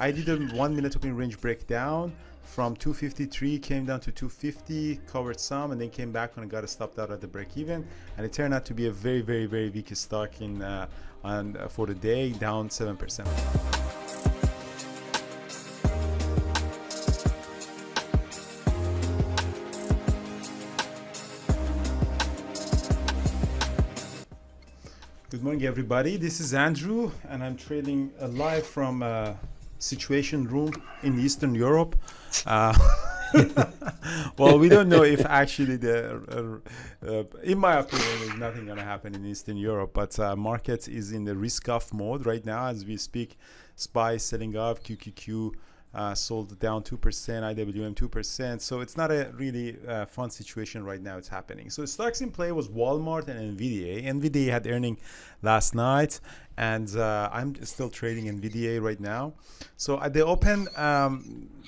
I did a 1 minute open range breakdown from 253, came down to 250, covered some, and then came back and got stopped out at the break even. And it turned out to be a very, very, very weak stock for the day, down 7%. Good morning, everybody. This is Andrew, and I'm trading live from Situation Room in Eastern Europe. Well, we don't know if actually in my opinion, there's nothing going to happen in Eastern Europe, but market is in the risk-off mode right now as we speak. SPY selling off, QQQ sold down 2%, IWM 2%. So it's not a really fun situation right now. It's happening. So stocks in play was Walmart and NVDA. NVDA had earning last night, and I'm still trading NVDA right now. So at the open,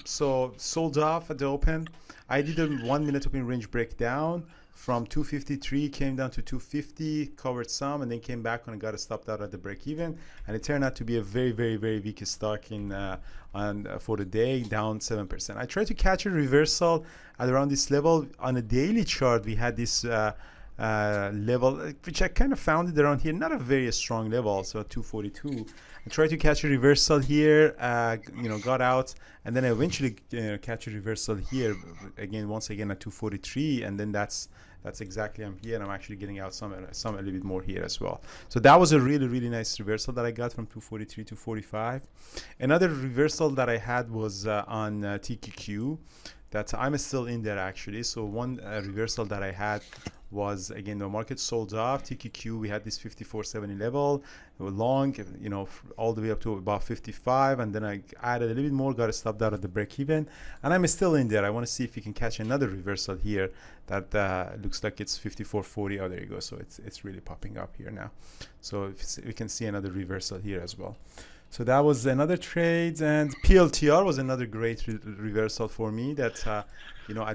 so sold off at the open. I did a 1 minute open range breakdown from 253, came down to 250, covered some, and then came back and got stopped out at the break even. And it turned out to be a very, very, very weak stock for the day, down 7%. I tried to catch a reversal at around this level. On a daily chart, we had this level, which I kind of found it around here, not a very strong level, so 242. I tried to catch a reversal here, got out, and then I eventually catch a reversal here again, once again at 243, and then that's exactly, I'm here, and I'm actually getting out some a little bit more here as well. So that was a really, really nice reversal that I got from 243 to 45. Another reversal that I had was on TQQ, that I'm still in there actually. So one reversal that I had was, again, the market sold off. TQQ, we had this 54.70 level, long, all the way up to about 55, and then I added a little bit more, got stopped out at the break even, and I'm still in there. I want to see if we can catch another reversal here that looks like it's 54.40. Oh, there you go. So it's really popping up here now. So we can see another reversal here as well. So that was another trade, and PLTR was another great reversal for me. That at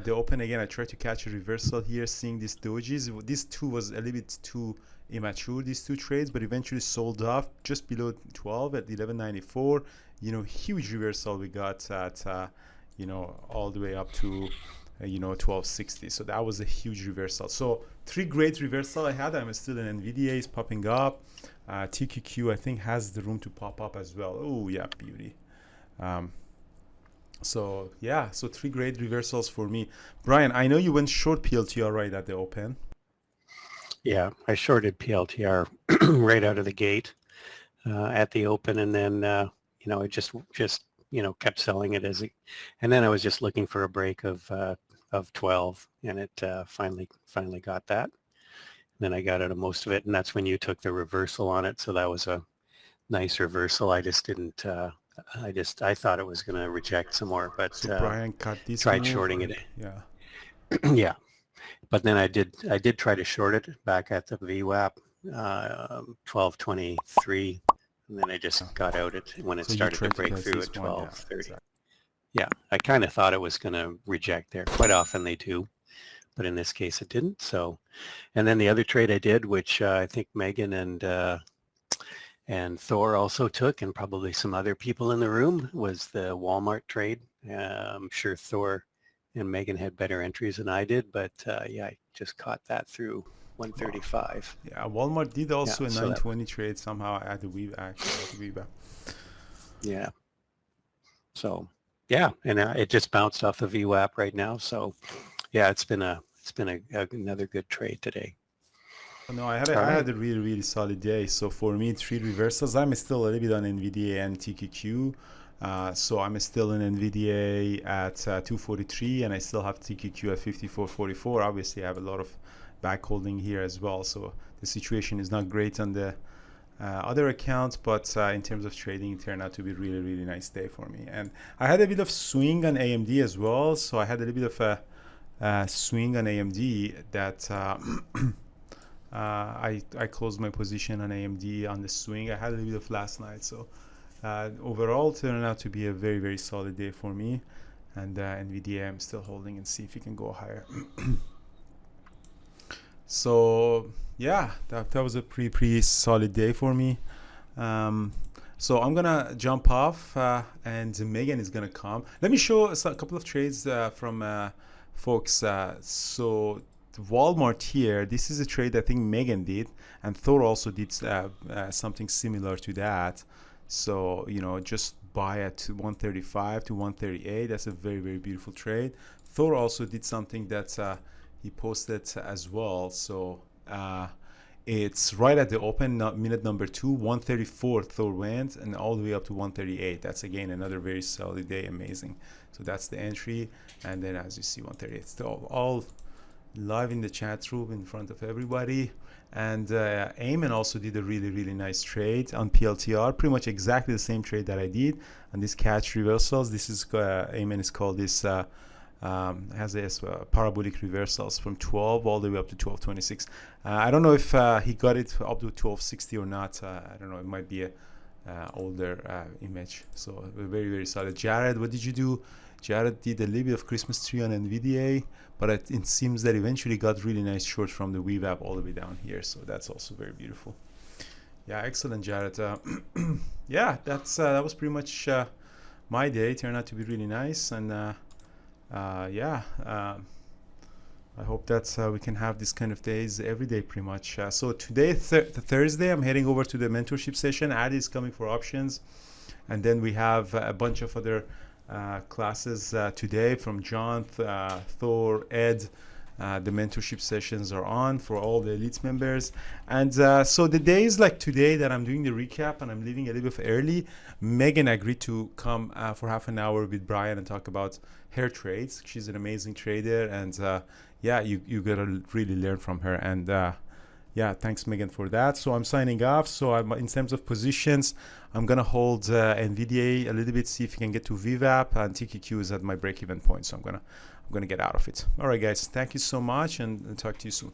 the open again, I tried to catch a reversal here, seeing these dojis. These two was a little bit too immature, these two trades, but eventually sold off just below 12 at 11.94. Huge reversal we got at all the way up to 12.60. So that was a huge reversal. So three great reversal I had. I'm still in NVDA is popping up. TQQ I think has the room to pop up as well. Oh yeah, beauty. So three great reversals for me. Brian, I know you went short PLTR right at the open. Yeah, I shorted PLTR right out of the gate at the open, and then it just kept selling it and then I was just looking for a break of 12, and it finally got that. Then I got out of most of it, and that's when you took the reversal on it. So that was a nice reversal. I just didn't. I thought it was going to reject some more, but so Brian got this. Tried shorting it. Yeah. Yeah, but then I did try to short it back at the VWAP 12.23, and then I just got out it when it started to break through at 12.30. Yeah, I kind of thought it was going to reject there. Quite often they do, but in this case it didn't. So, and then the other trade I did, which I think Megan and Thor also took, and probably some other people in the room, was the Walmart trade. I'm sure Thor and Megan had better entries than I did, but I just caught that through 135. Yeah, Walmart did also a 920 trade somehow at the VWAP. Yeah. So yeah, and it just bounced off the VWAP right now. So yeah, it's been another good trade today. No, I had a really, really solid day. So for me, three reversals. I'm still a little bit on NVDA and TQQ. So I'm still in NVDA at 243, and I still have TQQ at 54.44. Obviously, I have a lot of back holding here as well. So the situation is not great on the other accounts, but in terms of trading, it turned out to be really, really nice day for me. And I had a bit of swing on AMD as well. So I had a little bit of a swing on AMD that I closed my position on AMD on the swing. I had a little bit of last night. So overall, it turned out to be a very, very solid day for me. And NVDA, I'm still holding and see if we can go higher. So yeah, that was a pretty solid day for me. So I'm gonna jump off, and Megan is gonna come. Let me show us a couple of trades from folks. So Walmart here. This is a trade I think Megan did, and Thor also did something similar to that. So just buy at 135 to 138. That's a very, very beautiful trade. Thor also did something that he posted as well. So it's right at the open, minute number 2, 134 Thor went, and all the way up to 138. That's again another very solid day, amazing. So that's the entry, and then as you see, 138. It's all live in the chat room in front of everybody. And Eamon also did a really, really nice trade on PLTR, pretty much exactly the same trade that I did on this catch reversals. This is Eamon is called this has this parabolic reversals from 12 all the way up to 1226. I don't know if he got it up to 1260 or not. I don't know. It might be a older image. So very, very solid. Jared, what did you do? Jared did a little bit of Christmas tree on NVDA, but it seems that eventually got really nice short from the VWAP all the way down here. So that's also very beautiful. Yeah, excellent, Jared. Yeah, that was pretty much my day. It turned out to be really nice, and I hope that we can have this kind of days every day pretty much. So today, Thursday, I'm heading over to the mentorship session. Adi is coming for options, and then we have a bunch of other classes today from John, Thor, Ed. The mentorship sessions are on for all the elite members. And so the days like today that I'm doing the recap and I'm leaving a little bit early, Megan agreed to come for half an hour with Brian and talk about her trades. She's an amazing trader, and yeah, you gotta really learn from her. And yeah, thanks Megan for that. So I'm signing off. So I'm in terms of positions, I'm gonna hold NVDA a little bit, see if you can get to VWAP, and TQQ is at my break-even point. So I'm gonna get out of it. All right, guys, thank you so much, and talk to you soon.